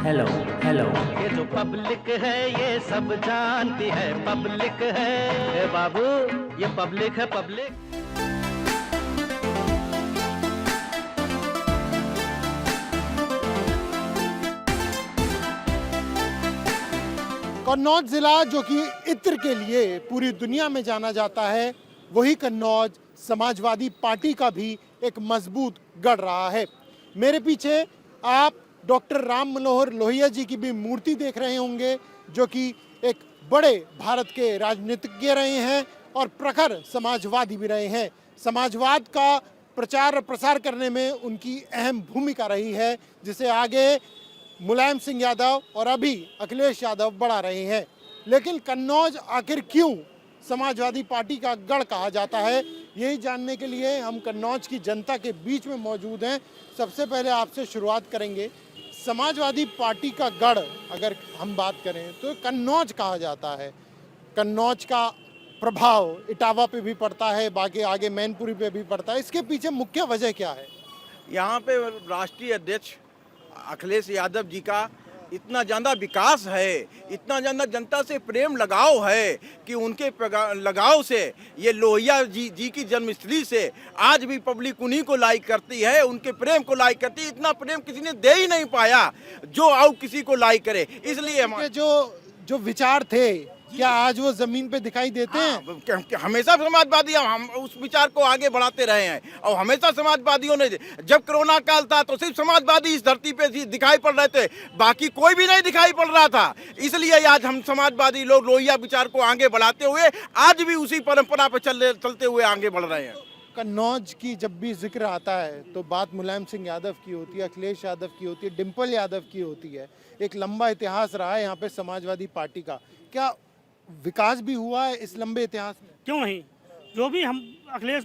Hello hello. ये जो public है ये सब जानती है, पब्लिक है ए बाबू, ये पब्लिक है पब्लिक। कन्नौज जिला जो कि इत्र के लिए पूरी दुनिया में जाना जाता है, वही कन्नौज समाजवादी पार्टी का भी एक मजबूत गढ़ रहा है। मेरे पीछे आप डॉक्टर राम मनोहर लोहिया जी की भी मूर्ति देख रहे होंगे, जो कि एक बड़े भारत के राजनीतिज्ञ रहे हैं और प्रखर समाजवादी भी रहे हैं। समाजवाद का प्रचार और प्रसार करने में उनकी अहम भूमिका रही है, जिसे आगे मुलायम सिंह यादव और अभी अखिलेश यादव बढ़ा रहे हैं। लेकिन कन्नौज आखिर क्यों समाजवादी पार्टी का गढ़ कहा जाता है, यही जानने के लिए हम कन्नौज की जनता के बीच में मौजूद हैं। सबसे पहले आपसे शुरुआत करेंगे, समाजवादी पार्टी का गढ़ अगर हम बात करें तो कन्नौज कहा जाता है। कन्नौज का प्रभाव इटावा पे भी पड़ता है, बाकी आगे मैनपुरी पे भी पड़ता है। इसके पीछे मुख्य वजह क्या है? यहाँ पे राष्ट्रीय अध्यक्ष अखिलेश यादव जी का इतना ज़्यादा विकास है, इतना ज़्यादा जनता से प्रेम लगाव है कि उनके लगाव से ये लोहिया जी की जन्मस्थली से आज भी पब्लिक उन्हीं को लाइक करती है, उनके प्रेम को लाइक करती है। इतना प्रेम किसी ने दे ही नहीं पाया जो आओ किसी को लाइक करे। इसलिए हमारे जो विचार थे, क्या आज वो जमीन पे दिखाई देते हैं? हमेशा समाजवादी हम उस विचार को आगे बढ़ाते रहे हैं और हमेशा समाजवादियों ने, जब कोरोना काल था तो सिर्फ समाजवादी इस धरती पे दिखाई पड़ रहे थे, बाकी कोई भी नहीं दिखाई पड़ रहा था। इसलिए आज हम समाजवादी लोग लोहिया विचार को आगे बढ़ाते हुए आज भी उसी परंपरा पर चलते हुए आगे बढ़ रहे हैं। कन्नौज की जब भी जिक्र आता है तो बात मुलायम सिंह यादव की होती है, अखिलेश यादव की होती है, डिम्पल यादव की होती है। एक लंबा इतिहास रहा है यहाँ पे समाजवादी पार्टी का। क्या विकास भी हुआ है इस लंबे इतिहास में? क्यों नहीं, जो भी हम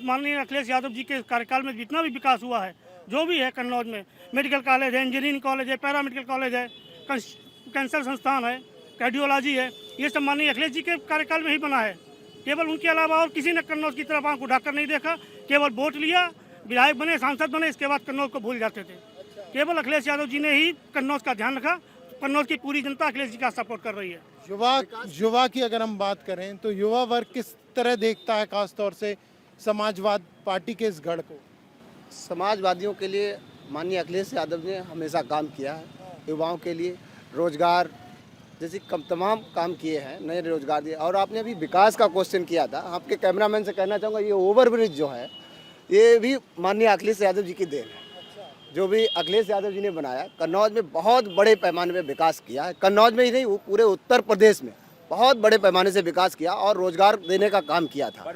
माननीय अखिलेश यादव जी के कार्यकाल में जितना भी विकास हुआ है, जो भी है कन्नौज में, मेडिकल कॉलेज है, इंजीनियरिंग कॉलेज है, पैरामेडिकल कॉलेज है, कैंसर संस्थान है, कार्डियोलॉजी है, ये सब माननीय अखिलेश जी के कार्यकाल में ही बना है। केवल उनके अलावा और किसी ने कन्नौज की तरफ आंख उठाकर नहीं देखा। केवल वोट लिया, विधायक बने, सांसद बने, इसके बाद कन्नौज को भूल जाते थे। केवल अखिलेश यादव जी ने ही कन्नौज का ध्यान रखा। कन्नौज की पूरी जनता अखिलेश जी का सपोर्ट कर रही है। युवा की अगर हम बात करें तो युवा वर्ग किस तरह देखता है खासतौर से समाजवाद पार्टी के इस गढ़ को? समाजवादियों के लिए माननीय अखिलेश यादव ने हमेशा काम किया है। युवाओं के लिए रोजगार जैसे तमाम काम किए हैं, नए रोजगार दिए। और आपने अभी विकास का क्वेश्चन किया था, आपके कैमरामैन से कहना चाहूँगा, ये ओवरब्रिज जो है ये भी माननीय अखिलेश यादव जी की देन है। जो भी अखिलेश यादव जी ने बनाया, कन्नौज में बहुत बड़े पैमाने पर विकास किया है। कन्नौज में ही नहीं, वो पूरे उत्तर प्रदेश में बहुत बड़े पैमाने से विकास किया और रोजगार देने का काम किया था।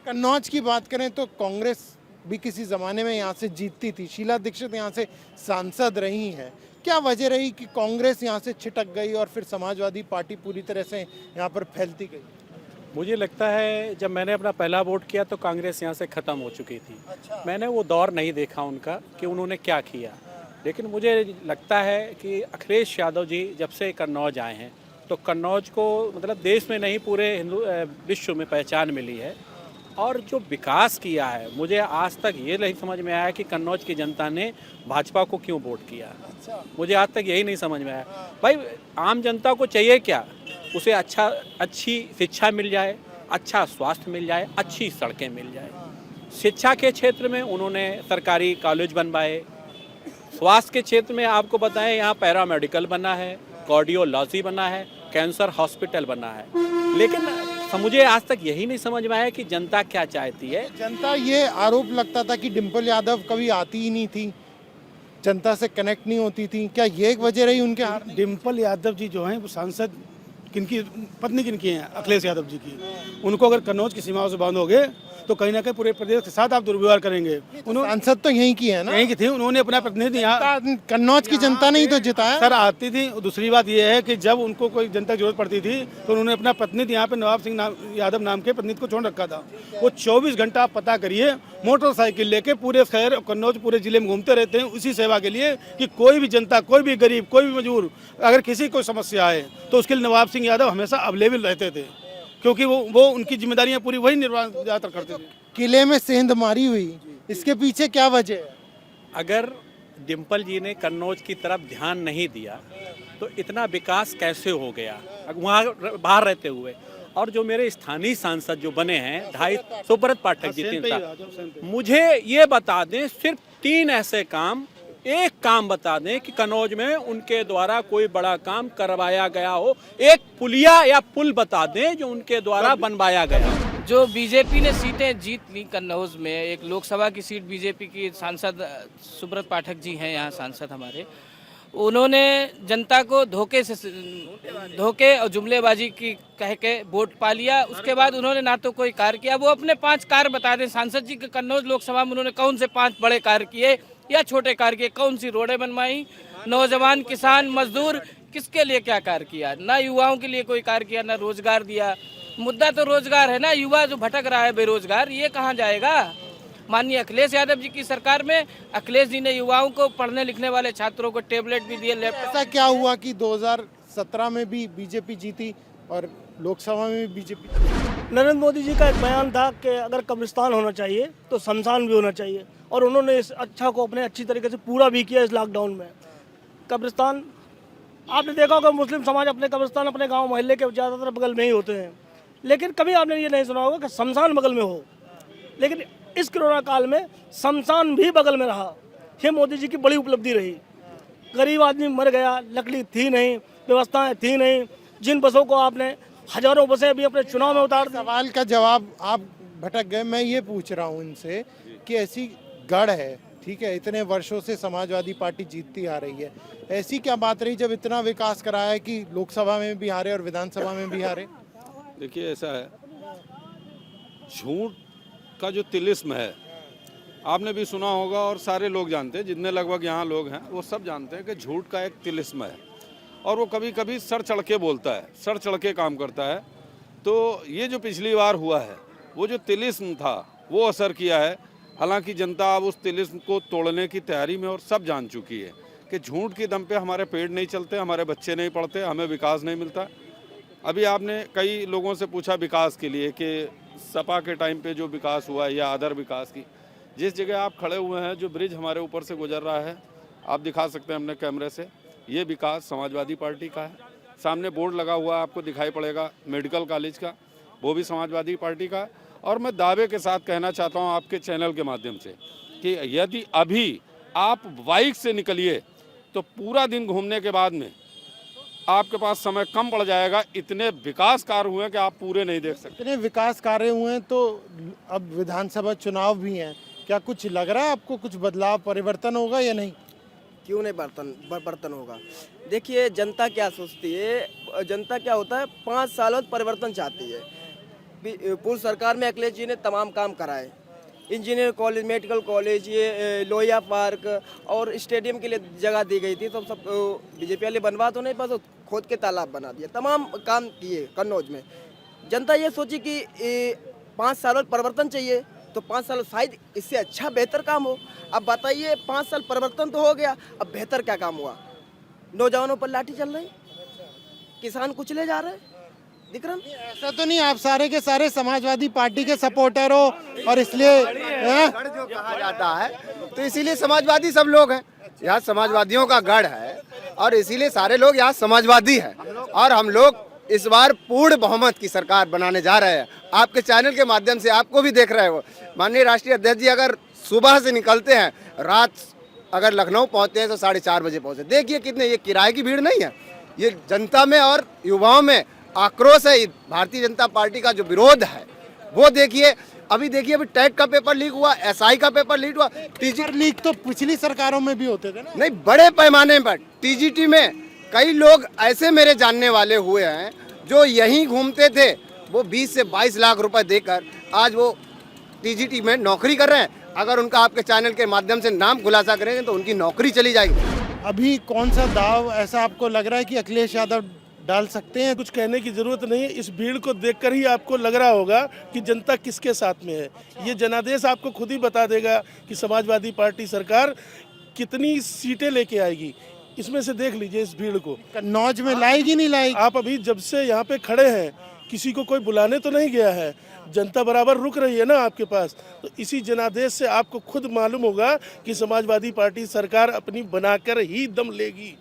कन्नौज की बात करें तो कांग्रेस भी किसी ज़माने में यहाँ से जीतती थी। शीला दीक्षित यहाँ से सांसद रही हैं। क्या वजह रही कि कांग्रेस यहाँ से छिटक गई और फिर समाजवादी पार्टी पूरी तरह से यहाँ पर फैलती गई? मुझे लगता है जब मैंने अपना पहला वोट किया तो कांग्रेस यहाँ से ख़त्म हो चुकी थी। मैंने वो दौर नहीं देखा उनका कि उन्होंने क्या किया, लेकिन मुझे लगता है कि अखिलेश यादव जी जब से कन्नौज आए हैं तो कन्नौज को मतलब देश में नहीं पूरे विश्व में पहचान मिली है। और जो विकास किया है, मुझे आज तक ये नहीं समझ में आया कि कन्नौज की जनता ने भाजपा को क्यों वोट किया। मुझे आज तक यही नहीं समझ में आया। भाई आम जनता को चाहिए क्या? उसे अच्छी शिक्षा मिल जाए, अच्छा स्वास्थ्य मिल जाए, अच्छी सड़कें मिल जाए। शिक्षा के क्षेत्र में उन्होंने सरकारी कॉलेज बनवाए। स्वास्थ्य के क्षेत्र में आपको बताएं, यहाँ पैरामेडिकल बना है, कार्डियोलॉजी बना है, कैंसर हॉस्पिटल बना है। लेकिन मुझे आज तक यही नहीं समझ में आया कि जनता क्या चाहती है। जनता ये आरोप लगता था कि डिम्पल यादव कभी आती ही नहीं थी, जनता से कनेक्ट नहीं होती थी। क्या ये एक वजह रही उनके हार? डिम्पल यादव जी जो हैं वो सांसद किनकी पत्नी किनकी हैं? अखिलेश यादव जी की। उनको अगर कन्नौज की सीमाओं से बांधोगे तो कहीं ना कहीं पूरे प्रदेश के साथ आप दुर्व्यवहार करेंगे। उन्होंने सांसद तो यहीं की है ना, यहीं की थी। उन्होंने अपना प्रतिनिधि यहाँ कन्नौज की जनता ने ही तो जिताया सर आती थी। दूसरी बात यह है कि जब उनको कोई जनता की जरूरत पड़ती थी तो उन्होंने अपना प्रतिनिधि यहाँ पे नवाब सिंह यादव नाम के प्रतिनिधि को छोड़ रखा था। वो 24 घंटा आप पता करिए, मोटरसाइकिल लेके पूरे शहर कन्नौज पूरे जिले में घूमते रहते हैं उसी सेवा के लिए कि कोई भी जनता, कोई भी गरीब, कोई भी मजबूर, अगर किसी को समस्या आए तो उसके लिए नवाब सिंह यादव हमेशा अवेलेबल रहते थे, क्योंकि वो उनकी जिम्मेदारियां पूरी वही निर्वाह ज़्यादातर करते थे। किले में सेंध मारी हुई, इसके पीछे क्या वजह है? अगर डिम्पल जी ने कन्नौज की तरफ ध्यान नहीं दिया तो इतना विकास कैसे हो गया वहाँ बाहर रहते हुए। और जो मेरे स्थानीय सांसद जो बने हैं 2.5 सुब्रत पाठक जी 3 साल, मुझे ये बता दें सिर्फ 3 ऐसे काम, एक काम बता दें कि कन्नौज में उनके द्वारा कोई बड़ा काम करवाया गया हो, एक पुलिया या पुल बता दें जो उनके द्वारा बनवाया गया हो। जो बीजेपी ने सीटें जीत ली कन्नौज में, एक लोकसभा की सीट बीजेपी की सांसद सुब्रत पाठक जी हैं यहाँ सांसद हमारे, उन्होंने जनता को धोखे और जुमलेबाजी की कह के वोट पा लिया। उसके बाद उन्होंने ना तो कोई कार्य किया। वो अपने 5 कार्य बता दें सांसद जी के कन्नौज लोकसभा में उन्होंने कौन से 5 बड़े कार्य किए या छोटे कार्य किए, कौन सी रोडें बनवाई, नौजवान किसान मजदूर किसके लिए क्या कार्य किया, ना युवाओं के लिए कोई कार्य किया, ना रोजगार दिया। मुद्दा तो रोजगार है ना, युवा जो भटक रहा है बेरोजगार, ये कहाँ जाएगा। माननीय अखिलेश यादव जी की सरकार में अखिलेश जी ने युवाओं को, पढ़ने लिखने वाले छात्रों को टेबलेट भी दिए, लैपटॉप। ऐसा क्या हुआ कि 2017 में भी बीजेपी जीती और लोकसभा में भी बीजेपी? नरेंद्र मोदी जी का एक बयान था कि अगर कब्रिस्तान होना चाहिए तो शमशान भी होना चाहिए, और उन्होंने इस अच्छा को अपने अच्छी तरीके से पूरा भी किया। इस लॉकडाउन में कब्रिस्तान आपने देखा होगा, मुस्लिम समाज अपने कब्रिस्तान अपने गांव मोहल्ले के ज़्यादातर बगल में ही होते हैं, लेकिन कभी आपने ये नहीं सुना होगा कि शमशान बगल में हो। लेकिन इस कोरोना काल में शमशान भी बगल में रहा। ये मोदी जी की बड़ी उपलब्धि रही। गरीब आदमी मर गया, लकड़ी थी नहीं, व्यवस्थाएं थी नहीं, जिन बसों को आपने हजारों बसें अभी अपने चुनाव में उतार दी। सवाल का जवाब आप भटक गए। मैं ये पूछ रहा हूँ इनसे कि ऐसी गढ़ है, ठीक है, इतने वर्षों से समाजवादी पार्टी जीतती आ रही है, ऐसी क्या बात रही जब इतना विकास कराया है कि लोकसभा में भी हारे और विधानसभा में भी हारे? देखिए ऐसा है, झूठ का जो तिलिस्म है आपने भी सुना होगा और सारे लोग जानते हैं, जितने लगभग यहाँ लोग हैं वो सब जानते हैं कि झूठ का एक तिलिस्म है और वो कभी कभी सर चढ़ के बोलता है, सर चढ़ के काम करता है। तो ये जो पिछली बार हुआ है वो जो तिलिस्म था वो असर किया है। हालांकि जनता अब उस तिलिस्म को तोड़ने की तैयारी में और सब जान चुकी है कि झूठ के दम पे हमारे पेट नहीं चलते, हमारे बच्चे नहीं पढ़ते, हमें विकास नहीं मिलता। अभी आपने कई लोगों से पूछा विकास के लिए कि सपा के टाइम पे जो विकास हुआ या अदर विकास की, जिस जगह आप खड़े हुए हैं जो ब्रिज हमारे ऊपर से गुजर रहा है, आप दिखा सकते हैं अपने कैमरे से, ये विकास समाजवादी पार्टी का है। सामने बोर्ड लगा हुआ आपको दिखाई पड़ेगा मेडिकल कॉलेज का, वो भी समाजवादी पार्टी का। और मैं दावे के साथ कहना चाहता हूँ आपके चैनल के माध्यम से कि यदि अभी आप बाइक से निकलिए तो पूरा दिन घूमने के बाद में आपके पास समय कम पड़ जाएगा। इतने विकास कार्य हुए कि आप पूरे नहीं देख सकते। इतने विकास कार्य हुए हैं तो अब विधानसभा चुनाव भी हैं, क्या कुछ लग रहा है आपको, कुछ बदलाव परिवर्तन होगा या नहीं? क्यों नहीं परिवर्तन होगा? देखिए जनता क्या सोचती है, जनता क्या होता है, 5 सालों परिवर्तन चाहती है। पूर्व सरकार में अखिलेश जी ने तमाम काम कराए, इंजीनियर कॉलेज, मेडिकल कॉलेज, ये लोहिया पार्क और स्टेडियम के लिए जगह दी गई थी, तो सब बीजेपी वाले बनवा तो नहीं, बस खोद के तालाब बना दिया, तमाम काम किए कन्नौज में। जनता ये सोची कि 5 सालों परिवर्तन चाहिए, तो 5 साल शायद इससे अच्छा बेहतर काम हो। अब बताइए 5 साल परिवर्तन तो हो गया, अब बेहतर क्या काम हुआ? नौजवानों पर लाठी चल रही, किसान कुचले जा रहे हैं, दिख रहा? ऐसा तो नहीं आप सारे के सारे समाजवादी पार्टी के सपोर्टर हो और इसलिए गढ़ जो कहा जाता है तो इसीलिए समाजवादी सब लोग हैं, यहाँ समाजवादियों का गढ़ है और इसीलिए सारे लोग यहाँ समाजवादी हैं। और हम लोग इस बार पूर्ण बहुमत की सरकार बनाने जा रहे हैं। आपके चैनल के माध्यम से आपको भी देख रहे हो, माननीय राष्ट्रीय अध्यक्ष जी अगर सुबह से निकलते हैं, रात अगर लखनऊ पहुँचते हैं तो 4:30 बजे पहुँचे। देखिए कितने, ये किराए की भीड़ नहीं है, ये जनता में और युवाओं में आक्रोश है। भारतीय जनता पार्टी का जो विरोध है वो देखिए। अभी देखिए, अभी टेट का पेपर लीक हुआ, एसआई का पेपर लीक हुआ, टीचर लीक तो पिछली सरकारों में भी होते थे ना? नहीं, बड़े पैमाने पर टीजीटी में कई लोग ऐसे मेरे जानने वाले हुए हैं जो यहीं घूमते थे, वो 20 से 22 लाख रुपए देकर आज वो टीजीटी में नौकरी कर रहे हैं। अगर उनका आपके चैनल के माध्यम से नाम खुलासा करेंगे तो उनकी नौकरी चली जाएगी। अभी कौन सा दाव ऐसा आपको लग रहा है कि अखिलेश यादव डाल सकते हैं? कुछ कहने की जरूरत नहीं है, इस भीड़ को देखकर ही आपको लग रहा होगा कि जनता किसके साथ में है। ये जनादेश आपको खुद ही बता देगा कि समाजवादी पार्टी सरकार कितनी सीटें लेके आएगी। इसमें से देख लीजिए इस भीड़ को, कन्नौज में लाएगी नहीं लाएगी? आप अभी जब से यहाँ पे खड़े हैं, किसी को कोई बुलाने तो नहीं गया है, जनता बराबर रुक रही है ना आपके पास। तो इसी जनादेश से आपको खुद मालूम होगा कि समाजवादी पार्टी सरकार अपनी बनाकर ही दम लेगी।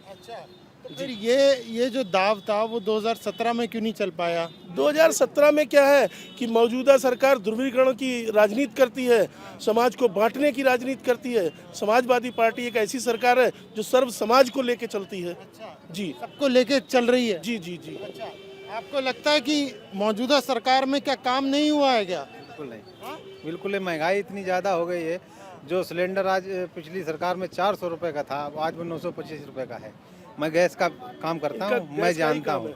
फिर ये जो दाव था वो 2017 में क्यों नहीं चल पाया? 2017 में क्या है कि मौजूदा सरकार ध्रुवीकरण की राजनीति करती है, समाज को बांटने की राजनीति करती है। समाजवादी पार्टी एक ऐसी सरकार है जो सर्व समाज को लेके चलती है। जी, सबको लेके चल रही है। जी जी जी। अच्छा, आपको लगता है कि मौजूदा सरकार में क्या काम नहीं हुआ है क्या? बिल्कुल नहीं, बिल्कुल नहीं। महंगाई इतनी ज़्यादा हो गई है, जो सिलेंडर आज पिछली सरकार में 400 रुपये का था, आज वो 925 रुपये का है। मैं गैस का काम करता हूँ, मैं जानता हूँ।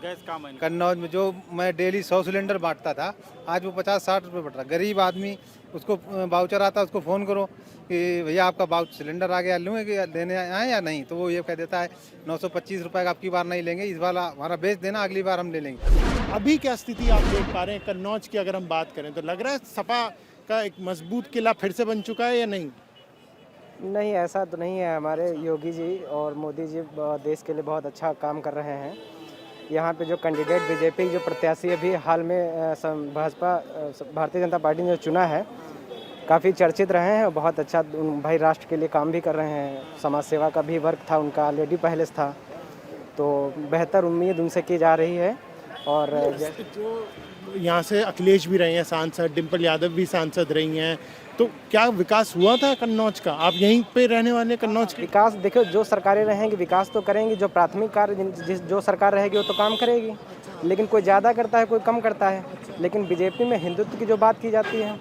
कन्नौज में जो मैं डेली 100 सिलेंडर बांटता था, आज वो 50-60 रुपये बढ़ रहा। गरीब आदमी, उसको वाउचर आता है, उसको फ़ोन करो कि भैया आपका सिलेंडर आ गया, लूँगे कि लेने आए या नहीं, तो वो ये कह देता है 925 रुपये का आपकी बार नहीं लेंगे, इस बार हमारा बेच देना, अगली बार हम ले लेंगे। अभी क्या स्थिति आप देख पा रहे हैं कन्नौज की? अगर हम बात करें तो लग रहा है सपा का एक मजबूत किला फिर से बन चुका है या नहीं? नहीं, ऐसा तो नहीं है। हमारे योगी जी और मोदी जी देश के लिए बहुत अच्छा काम कर रहे हैं। यहाँ पे जो कैंडिडेट बीजेपी जो प्रत्याशी अभी हाल में भाजपा भारतीय जनता पार्टी ने जो चुना है, काफ़ी चर्चित रहे हैं। बहुत अच्छा भाई राष्ट्र के लिए काम भी कर रहे हैं। समाज सेवा का भी वर्क था उनका ऑलरेडी पहले से था, तो बेहतर उम्मीद उनसे की जा रही है। और यहाँ से अखिलेश भी रहे हैं सांसद, डिम्पल यादव भी सांसद रही हैं, तो क्या विकास हुआ था कन्नौज का? आप यहीं पे रहने वाले कन्नौज के? विकास देखो, जो सरकारें रहेंगी विकास तो करेंगी। जो प्राथमिक कार्य जो सरकार रहेगी वो तो काम करेगी, लेकिन कोई ज़्यादा करता है, कोई कम करता है। लेकिन बीजेपी में हिंदुत्व की जो बात की जाती है,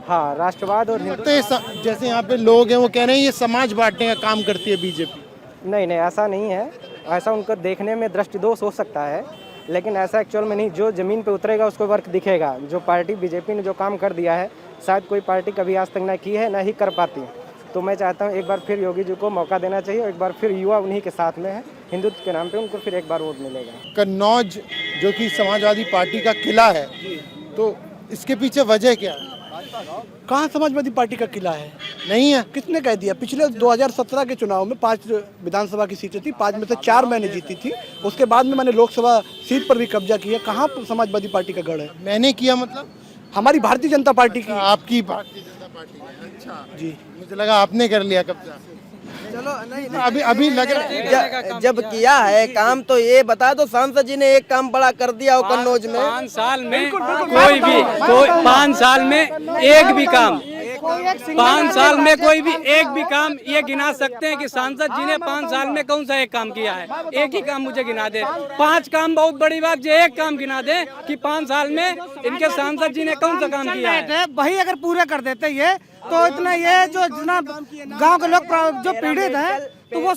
हाँ, राष्ट्रवाद और हिंदुत्व, जैसे यहाँ पे लोग हैं वो कह रहे हैं ये समाज बांटने का काम करती है बीजेपी। नहीं, ऐसा नहीं है। ऐसा उनको देखने में दृष्टिदोष हो सकता है, लेकिन ऐसा एक्चुअल में नहीं। जो ज़मीन पे उतरेगा उसको वर्क दिखेगा। जो पार्टी बीजेपी ने जो काम कर दिया है, शायद कोई पार्टी कभी आज तक ना की है, ना ही कर पाती। तो मैं चाहता हूँ एक बार फिर योगी जी को मौका देना चाहिए और एक बार फिर युवा उन्हीं के साथ में है, हिंदुत्व के नाम पे उनको फिर एक बार वोट मिलेगा। कन्नौज जो कि समाजवादी पार्टी का किला है, तो इसके पीछे वजह क्या है? कहाँ समाजवादी पार्टी का किला है? नहीं है। किसने कह दिया? पिछले 2017 के चुनाव में 5 विधानसभा की सीटें थी, 5 में से 4 मैंने जीती थी। उसके बाद में मैंने लोकसभा सीट पर भी कब्जा किया। कहाँ समाजवादी पार्टी का गढ़ है? मैंने किया मतलब? हमारी भारतीय जनता पार्टी की। आपकी भारतीय जनता पार्टी है? अच्छा जी, मुझे लगा आपने कर लिया कब्जा। चलो नहीं, अभी लग रहा है जब किया है काम तो ये बता दो। सांसद जी ने एक काम बड़ा कर दिया हो कन्नौज में। 5 साल में कोई 5 साल में एक भी काम, 5 साल में कोई भी एक भी काम ये गिना सकते हैं कि सांसद जी ने 5 साल में कौन सा एक काम किया है? एक ही काम मुझे गिना दे। 5 काम बहुत बड़ी बात, जो एक काम गिना दे कि 5 साल में इनके सांसद जी ने कौन सा काम किया है। वही अगर पूरे कर देते ये, तो इतना ये जो जितना गांव के लोग जो पीड़ित हैं, तो वो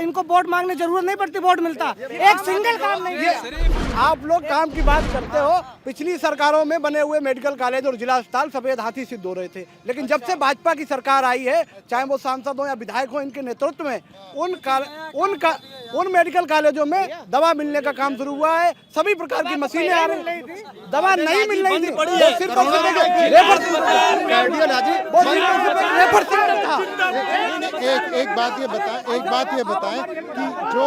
इनको वोट मांगने जरूरत नहीं पड़ती, वोट मिलता। एक सिंगल काम नहीं है। आप लोग काम की बात करते हो। पिछली सरकारों में बने हुए मेडिकल कॉलेज और जिला अस्पताल सफेद हाथी सिद्ध हो रहे थे, लेकिन जब से भाजपा की सरकार आई है, चाहे वो सांसद हो या विधायक हो, इनके नेतृत्व में उन मेडिकल कॉलेजों में दवा मिलने का काम शुरू हुआ है। सभी प्रकार की मशीनें आ रही, दवा नहीं मिल रही थी। एक बात ये बताएं कि जो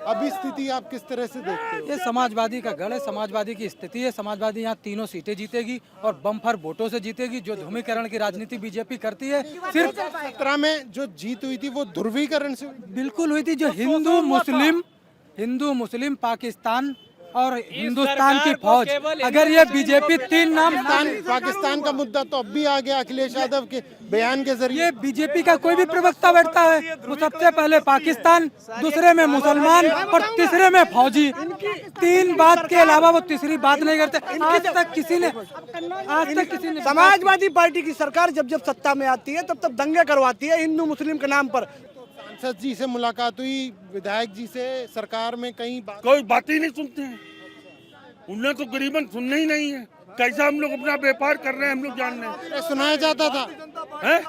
अभी स्थिति आप किस तरह से देखते हो? ये समाजवादी का गढ़ है, समाजवादी की स्थिति है। समाजवादी यहाँ 3 सीटें जीतेगी और बम्पर वोटों से जीतेगी। जो ध्रुवीकरण की राजनीति बीजेपी करती है, सिर्फ 17 में जो जीत हुई थी वो ध्रुवीकरण से बिल्कुल हुई थी। जो हिंदू मुस्लिम पाकिस्तान और हिंदुस्तान की फौज, अगर ये बीजेपी 3 नाम, पाकिस्तान का मुद्दा तो अब भी आ गया अखिलेश यादव के बयान के जरिए। बीजेपी का कोई भी प्रवक्ता बैठता है वो सबसे पहले पाकिस्तान, दूसरे में मुसलमान और तीसरे में फौजी। 3 बात के अलावा वो तीसरी बात नहीं करते। आज तक किसी ने समाजवादी पार्टी की सरकार जब सत्ता में आती है तब दंगे करवाती है हिंदू मुस्लिम के नाम पर। सांसद जी से मुलाकात हुई, विधायक जी से, सरकार में कोई बात ही नहीं सुनते हैं। उन्हें तो गरीबन सुनना ही नहीं है। कैसा हम लोग अपना व्यापार कर रहे हैं हम लोग जान रहे हैं। सुनाया जाता था है?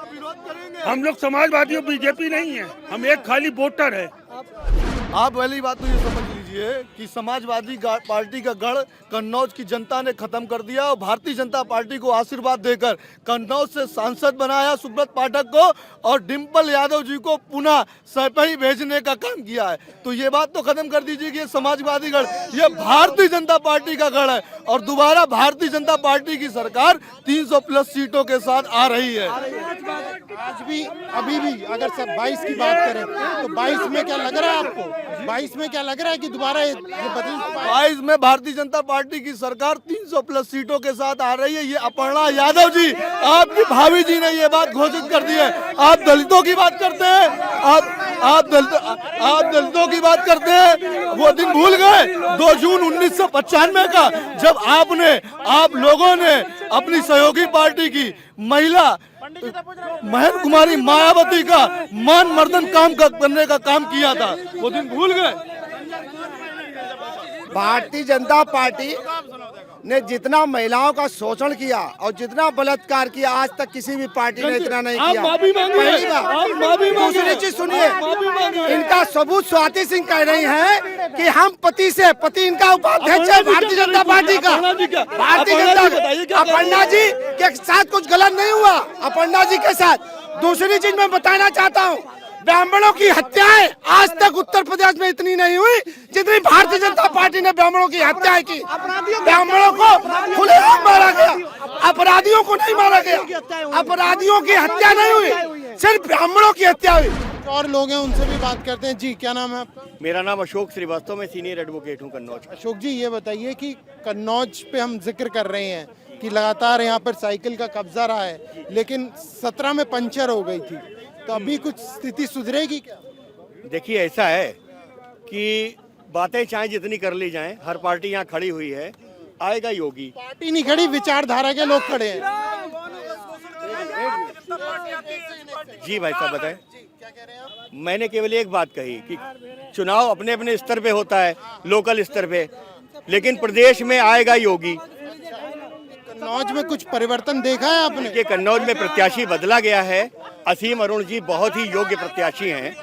हम लोग समाजवादी और बीजेपी नहीं है, हम एक खाली वोटर है। आप पहली बात तो ये समझ लीजिए कि समाजवादी पार्टी का गढ़ कन्नौज की जनता ने खत्म कर दिया और भारतीय जनता पार्टी को आशीर्वाद देकर कन्नौज से सांसद बनाया सुब्रत पाठक को और डिम्पल यादव जी को पुनः सपही भेजने का काम किया है। तो ये बात तो खत्म कर दीजिए कि ये समाजवादी गढ़, ये भारतीय जनता पार्टी का गढ़ है और दोबारा भारतीय जनता पार्टी की सरकार 300+ सीटों के साथ आ रही है। आज भी अभी भी अगर सब 22 की बात करें तो 22 में क्या लग रहा है आपको? 22 में क्या लग रहा है कि दोबारा ये बदल पाए? 22 में भारतीय जनता पार्टी की सरकार 300 प्लस सीटों के साथ आ रही है। ये अपर्णा यादव जी, आपकी भाभी जी ने ये बात घोषित कर दी है। आप दलितों की बात करते हैं, आप दलितों की बात करते हैं। वो दिन भूल गए 2 जून 1995 का, जब आप लोगों ने अपनी सहयोगी पार्टी की महिला महन कुमारी मायावती का मान मर्दन करने का काम किया था। वो दिन भूल गए। भारतीय जनता पार्टी ने जितना महिलाओं का शोषण किया और जितना बलात्कार किया, आज तक किसी भी पार्टी ने इतना नहीं किया। पहली बात। दूसरी चीज सुनिए, इनका सबूत स्वाति सिंह कह रही है कि हम पति इनका उपाध्यक्ष है भारतीय जनता पार्टी का। भारतीय जनता अपर्णा जी के साथ कुछ गलत नहीं हुआ, अपर्णा जी के साथ। दूसरी चीज मैं बताना चाहता हूँ, ब्राह्मणों की हत्याएं आज तक उत्तर प्रदेश में इतनी नहीं हुई जितनी भारतीय जनता पार्टी ने ब्राह्मणों की हत्याएं की। ब्राह्मणों को खुलेआम मारा गया, अपराधियों को नहीं मारा गया। अपराधियों की हत्या नहीं हुई, सिर्फ ब्राह्मणों की हत्या हुई। और लोग हैं, उनसे भी बात करते हैं। जी, क्या नाम है आपका? मेरा नाम अशोक श्रीवास्तव, मैं सीनियर एडवोकेट हूँ कन्नौज। अशोक जी, ये बताइए कि कन्नौज पे हम जिक्र कर रहे हैं कि लगातार यहाँ पर साइकिल का कब्जा रहा है, लेकिन 17 में पंचर हो गई थी, तो अभी कुछ स्थिति सुधरेगी क्या? देखिए, ऐसा है कि बातें चाहे जितनी कर ली जाएं, हर पार्टी यहाँ खड़ी हुई है, आएगा योगी। पार्टी नहीं खड़ी, विचारधारा के लोग खड़े हैं। जी भाई साहब बताएं। मैंने केवल एक बात कही कि चुनाव अपने अपने स्तर पे होता है, लोकल स्तर पे, लेकिन प्रदेश में आएगा योगी। कन्नौज में कुछ परिवर्तन देखा है आपने? कि कन्नौज में प्रत्याशी बदला गया है। असीम अरुण जी बहुत ही योग्य प्रत्याशी हैं,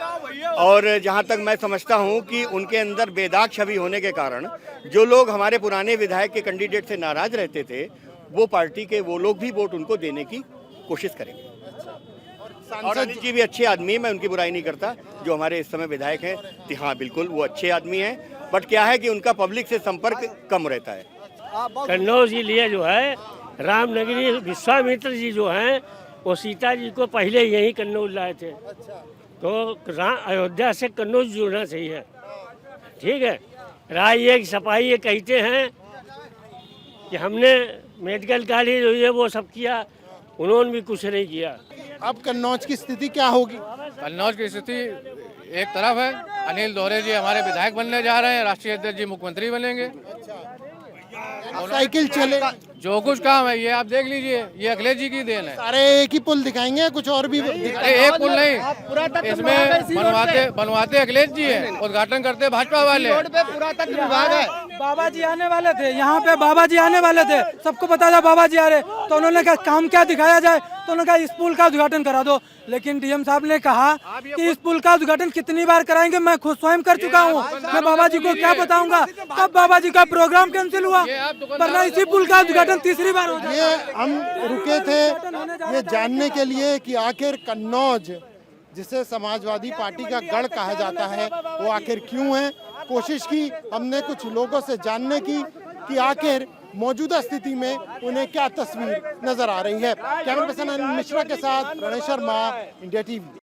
और जहां तक मैं समझता हूं कि उनके अंदर बेदाग छवि होने के कारण जो लोग हमारे पुराने विधायक के कैंडिडेट से नाराज रहते थे, वो पार्टी के वो लोग भी वोट उनको देने की कोशिश करेंगे। और अनिल जी भी अच्छे आदमी हैं, मैं उनकी बुराई नहीं करता, जो हमारे इस समय विधायक हैं। हाँ बिल्कुल, वो अच्छे आदमी हैं, बट क्या है कि उनका पब्लिक से संपर्क कम रहता है। कन्नौज के लिए जो है रामनगरी विश्वामित्र जी जो हैं, वो सीता जी को पहले यही कन्नौज लाए थे। तो अयोध्या से कन्नौज जुड़ना चाहिए, ठीक है। राय ये सपाही ये कहते हैं कि हमने मेडिकल कॉलेज जो है वो सब किया, उन्होंने भी कुछ नहीं किया। अब कन्नौज की स्थिति क्या होगी? कन्नौज की स्थिति एक तरफ है, अनिल दोहरे जी हमारे विधायक बनने जा रहे हैं, राष्ट्रीय अध्यक्ष जी मुख्यमंत्री बनेंगे। साइकिल चले, जो कुछ काम है ये आप देख लीजिए, ये अखिलेश जी की देन है। सारे एक ही पुल दिखाएंगे, कुछ और भी एक पुल नहीं, इसमें बनवाते अखिलेश जी है, उद्घाटन करते भाजपा वाले। पुरातत्व विभाग है। बाबा जी आने वाले थे यहाँ पे, बाबा जी आने वाले थे, सबको पता था बाबा जी आ रहे, तो उन्होंने कहा काम क्या दिखाया जाए, तो उन्होंने कहा इस पुल का उद्घाटन करा दो। लेकिन डीएम साहब ने कहा कि इस पुल का उद्घाटन कितनी बार कराएंगे, मैं खुद स्वयं कर चुका हूँ, मैं बाबा जी को क्या बताऊंगा। तब बाबा जी का प्रोग्राम कैंसिल हुआ, वरना इसी पुल का उद्घाटन तीसरी बार हो जाए। ये हम रुके थे ये जानने के लिए कि आखिर कन्नौज, जिसे समाजवादी पार्टी का गढ़ कहा जाता है, वो आखिर क्यों है। कोशिश की हमने कुछ लोगों से जानने की कि आखिर मौजूदा स्थिति में उन्हें क्या तस्वीर नजर आ रही है। कैमरा पर्सन अनिल मिश्रा के साथ प्रणय शर्मा, इंडिया टीवी।